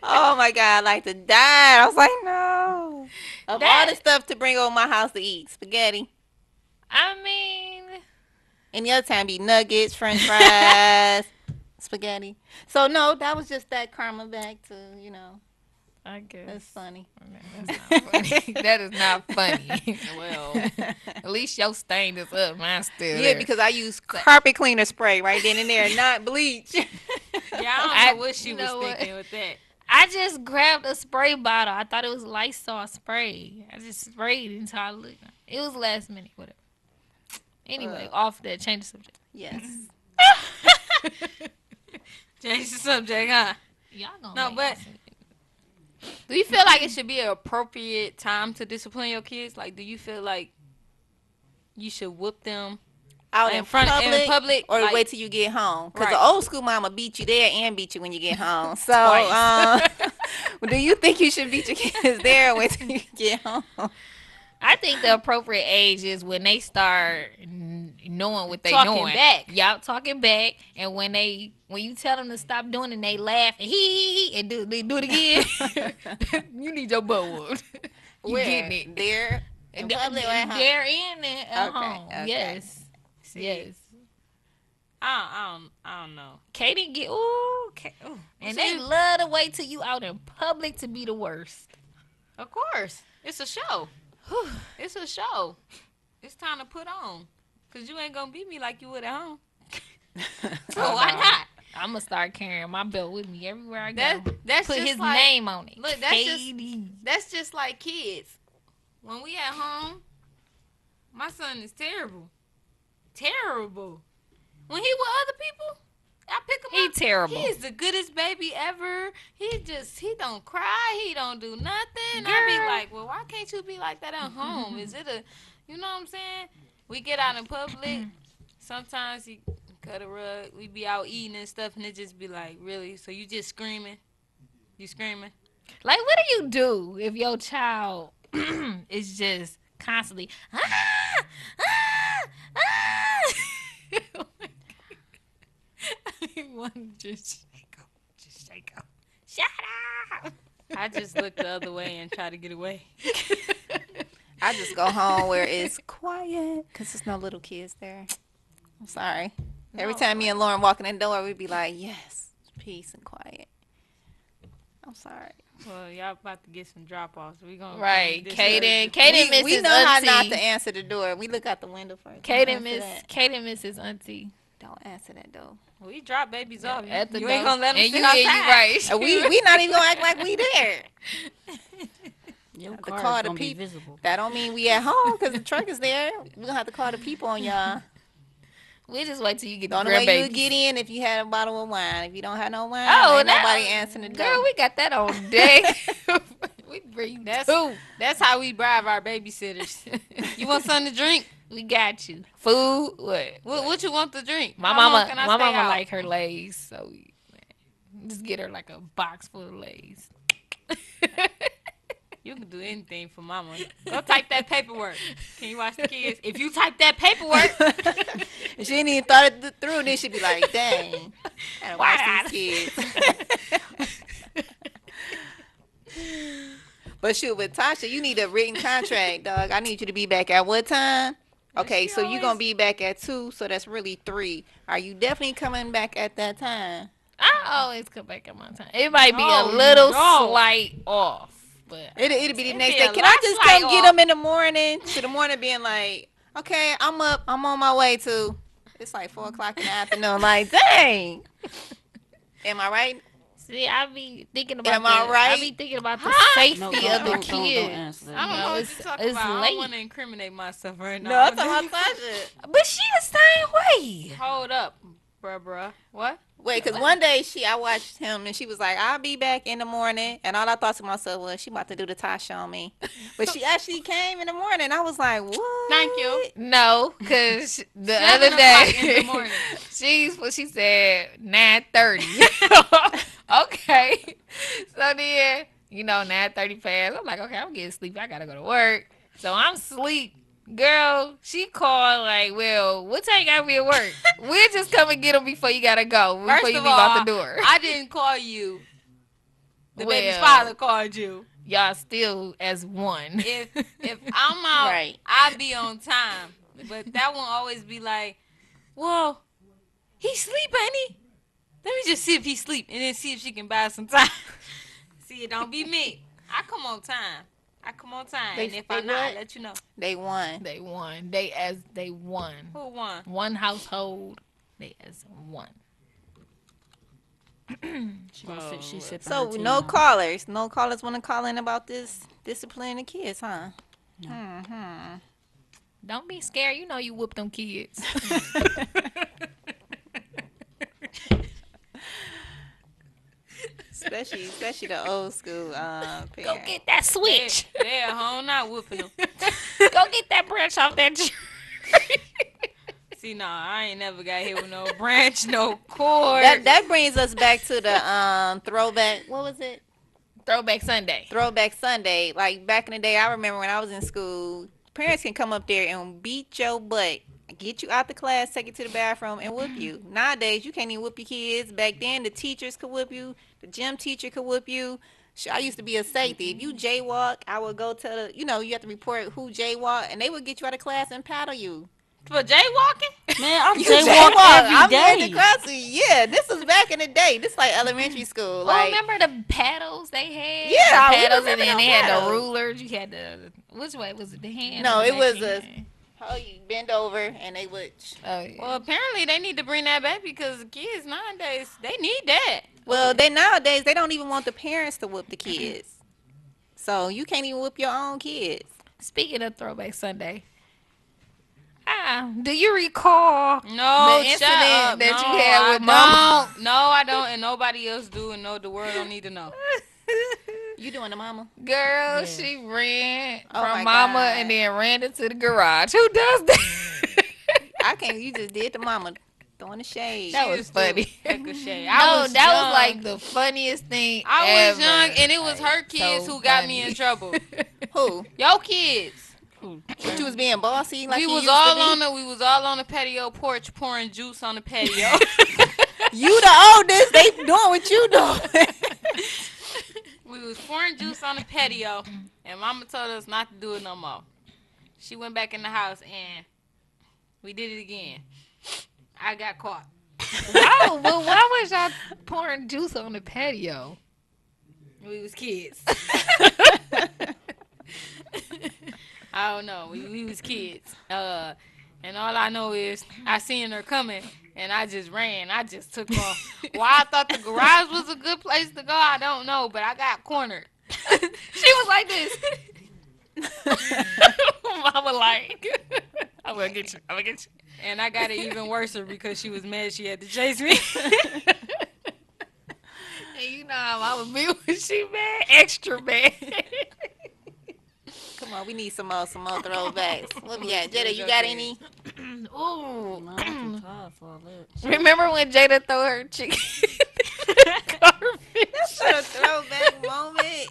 Oh my God, I like to die. I was like, no. Of all That- the stuff to bring over my house to eat, spaghetti. I mean, Any other time, be nuggets, French fries, spaghetti. So no, that was just that karma back to I guess. That's funny. That's not funny. That is not funny. Well, At least your stain is up. Mine's still Yeah, there. because I use carpet cleaner spray right then and there, not bleach. yeah, I don't know what she you was know what? thinking with that. I just grabbed a spray bottle. I thought it was Lysol spray. I just sprayed it until I looked. It was last minute, whatever. Anyway, off that, change the subject. Yes. Change the subject, huh? Y'all gonna No, make but- me Do you feel like it should be an appropriate time to discipline your kids? Like, do you feel like you should whoop them Out in public, or like, wait till you get home. Because Right. the old school mama beat you there and beat you when you get home. So, Twice. do you think you should beat your kids there or wait till you get home? I think the appropriate age is when they start knowing what they Talking doing. back. Y'all talking back, and when you tell them to stop doing it, and they laugh and they do it again. You need your butt whooped. You Where? getting it? There? In public or at home? They're in it at Okay, home. okay. Yes. See, Yes. I don't know. Katie get and they See? love to wait till you out in public to be the worst. Of course, it's a show. It's a show. It's time to put on, cause you ain't gonna beat me like you would at home. So why not? I'm gonna start carrying my belt with me everywhere I go. That's Put just his like, name on it. Look, that's just Katie. that's just like kids. When we at home, my son is terrible. Terrible. When he with other people, I pick him He up. terrible. He's the goodest baby ever. He don't cry. He don't do nothing. I be Girl. like, well, why can't you be like that at home? Is it you know what I'm saying? We get out in public. Sometimes he cut a rug. We be out eating and stuff, and it just be like, really? So you just screaming? You screaming? Like, what do you do if your child is just constantly I want to just shake up. Shut up. I just look the other way and try to get away. I just go home where it's quiet because there's no little kids there. I'm sorry. Every time me and Lauren walk in the door, we'd be like, yes, peace and quiet. I'm sorry. Well, y'all about to get some drop-offs. We gonna Right, this Kaden misses We know how not auntie. to answer the door. We look out the window first. Kaden Don't misses auntie. answer that door. We drop babies off. At the you door. ain't gonna let them And sit you, outside. yeah, you right. And we not even gonna act like we there. Your The car car is to gonna be peep. visible. That don't mean we at home because the truck is there. We gonna have to call the people on y'all. We just wait till you get The the only way you grandbaby. would get in if you had a bottle of wine. If you don't have no wine, Oh, ain't that- nobody answering the door. Girl, we got that on deck. We bring That's two. that's how we bribe our babysitters. You want something to drink? We got you. Food. What you want to drink? My How long mama, can I my stay mama out? like her Lay's, so we just get her like a box full of Lay's. You can do anything for mama. Go type that paperwork. Can you watch the kids? If you type that paperwork, And she ain't even thought it through. Then she'd be like, dang, I gotta watch these kids. But shoot, with Tasha, you need a written contract, dog. I need you to be back at what time? Okay, so you're gonna be back at 2, so that's really 3. Are you definitely coming back at that time? I always come back at my time. It might be Oh, a little no. slight off, but It'll be the next be day. a Can I lot just slight come get off. them in the morning? To the morning being like, okay, I'm up. I'm on my way to. It's like 4 o'clock in the afternoon. Like, dang. Am I right? see, I be thinking about Am I the, right? I be thinking about the Huh? safety No, of the don't kid. answer that. I don't No, know what it's- you're talking it's about. I late. don't want to incriminate myself right now. No, I'm talking about Tasha. But she the same way. Hold up, bruh. What? Wait, because one day I watched him and she was like, I'll be back in the morning. And all I thought to myself was, she about to do the Tasha on me. But she actually came in the morning. I was like, what? Thank you. No, because the 7 other o'clock in the day morning. she said 9:30. Okay, so then 9:30 passed. I'm like, okay, I'm getting sleepy. I gotta go to work, so I'm asleep. Girl, she called like, well, what time you gotta be at work? We'll just come and get them before you gotta go. Before First you of leave all, out the door. I didn't call you. The baby's Well, father called you. Y'all still as one. If I'm out, Right. I be on time. But that one always be like, well, he sleep, ain't he? Let me just see if he sleep and then see if she can buy some time. See, it don't be me. I come on time. They- and if they I'm not, I what? let you know. They won. They won. They won. Who won? One household. They as one. She gonna sit. She sipping So her tea no now. callers. No callers want to call in about this disciplining the kids, huh? Don't be scared. You know you whoop them kids. Especially the old school parents. Go get that switch. They at home not whooping them. Go get that branch off that tree. See, no, I ain't never got hit with no branch, no cord. That brings us back to the throwback. What was it? Throwback Sunday. Throwback Sunday. Like back in the day, I remember when I was in school, parents can come up there and beat your butt, get you out the class, take you to the bathroom, and whoop you. Nowadays, you can't even whoop your kids. Back then, the teachers could whoop you. The gym teacher could whoop you. I used to be a safety. If you jaywalk, I would go to the, you have to report who jaywalk, and they would get you out of class and paddle you. For jaywalking? Man, I You jaywalk I'm every in day. the class. Yeah, this was back in the day. This like elementary school. Oh, Like, remember the paddles they had? Yeah, the we paddles, and remember then the they had the paddles. rulers. You had the which way was it? The hand? No, or it the was backhand? oh, you bend over and they would. Oh yeah. Well, apparently they need to bring that back because the kids nowadays, they need that. Well, nowadays they don't even want the parents to whoop the kids, so you can't even whoop your own kids. Speaking of Throwback Sunday, do you recall No, the shut incident up. that No, you had with I Mama? don't. No, I don't, and nobody else do, and no, the world don't need to know. You doing the mama? Girl, she ran Oh my from Mama God. and then ran into the garage. Who does that? I can't. You just did the mama, throwing the shade. That was Used to funny. heck of shade. No, I was that young. was like the funniest thing. I was ever. young, and it was Like, her kids so who got me funny. in trouble. Who? Your kids. But you was being bossy like we you was used to all be? we was all on the patio porch pouring juice on the patio. You the oldest. They doing what you doing. We was pouring juice on the patio, and Mama told us not to do it no more. She went back in the house, and we did it again. I got caught. Wow, well, why was y'all pouring juice on the patio? We was kids. I don't know. We was kids. And all I know is I seen her coming, and I just ran. I just took off. Why I thought the garage was a good place to go, I don't know, but I got cornered. She was like this. Mama like, I'm gonna get you. I'm gonna get you. And I got it even worse because she was mad she had to chase me. And you know how I would be when she mad, extra mad. Come on, we need some more throwbacks. What we got? Jada, you got any? Ooh. No, I'm too tired for all that. Remember when Jada threw her chicken? That's a throwback moment.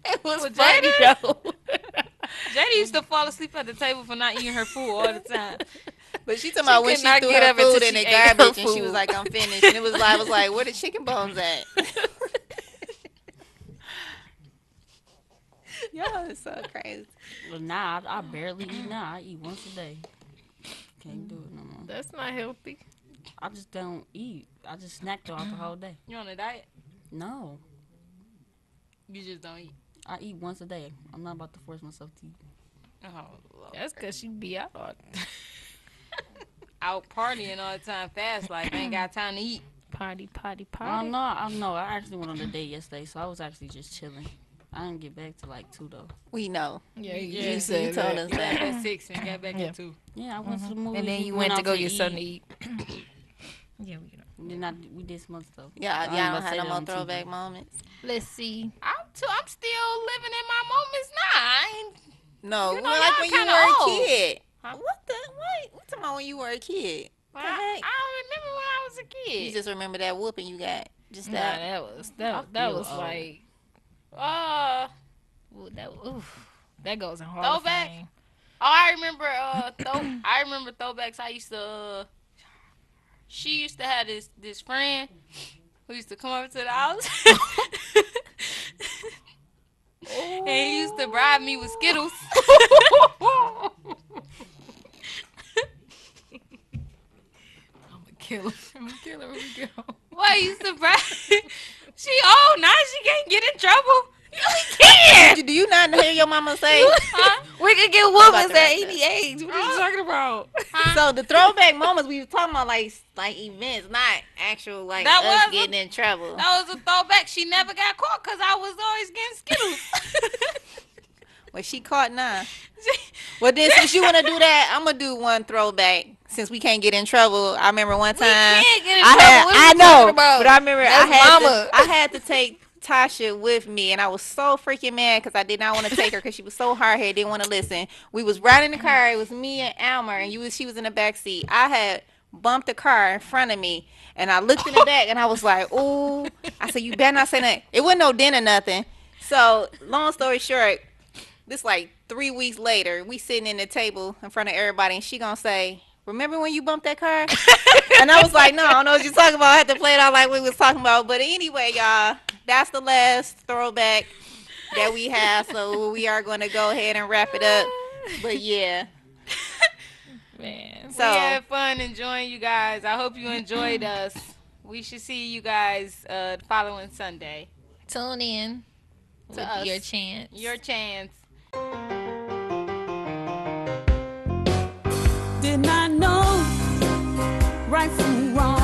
It was With funny Jada? though. Jada used to fall asleep at the table for not eating her food all the time. But she talking about when could she not threw get her up until food in she the ate her garbage and she food. was like, I'm finished. And it was like, I was like, where the chicken bones at? Yo, it's so crazy. But nah, I barely eat now. I eat once a day. Can't do it no more. That's not healthy. I just don't eat. I just snack throughout the whole day. You on a diet? No, You just don't eat. I eat once a day. I'm not about to force myself to eat. Oh, Lord. That's because she be out. Out partying all the time, fast life. Ain't got time to eat. Party. I don't know. I know. I actually went on a date yesterday, so I was actually just chilling. I didn't get back to like 2 though. We know. Yeah, Yeah, You said told that. us You left that. at 6 and got back Yeah. at 2. Yeah, I went to the movie. And then you went to out go get eat. something to eat. Yeah, we know. Then we did some other stuff. Yeah, I ain't y'all about don't to have say no that more on TV. throwback moments. Let's see. I'm still living in my moments now. I ain't. No, You know, like y'all when you kinda were a old. kid. Huh? What the? What? We talking about when you were a kid? I, The I heck? don't remember when I was a kid. You just remember that whooping you got. Just Nah, that. that was feel old. like that goes in Hall of Throwback? Fame. Oh, I remember. I remember throwbacks. I used to. She used to have this friend who used to come over to the house, and he used to bribe me with Skittles. I'm gonna kill him. Where we go? Boy, he used to bribe. She old now. She can't get in trouble. We can. Do you not hear your mama say? Huh? We can get about whoopings to at wrap any age. What are you talking about? So the throwback moments we were talking about, like events, not actual like That us was getting in trouble. That was a throwback. She never got caught because I was always getting Skittles. Well, she caught none. Well, then since you want to do that, I'm gonna do one throwback. Since we can't get in trouble, I remember one time. can't get in I trouble. had, What are I you know, talking about? but I remember That's I had to take Tasha with me, and I was so freaking mad because I did not want to take her because she was so hard headed, didn't want to listen. We was riding the car. It was me and Almer, and she was in the back seat. I had bumped the car in front of me, and I looked in the back, and I was like, "Ooh!" I said, "You better not say nothing." It wasn't no dent or nothing. So, long story short, this like 3 weeks later, we sitting in the table in front of everybody, and she gonna say, "Remember when you bumped that car?" And I was like, "No, I don't know what you're talking about." I had to play it out like we was talking about. But anyway, y'all, that's the last throwback that we have. So we are going to go ahead and wrap it up. But yeah. Man. So We had fun enjoying you guys. I hope you enjoyed us. We should see you guys the following Sunday. Tune in with us. your chance. Your chance. Did not know right from wrong.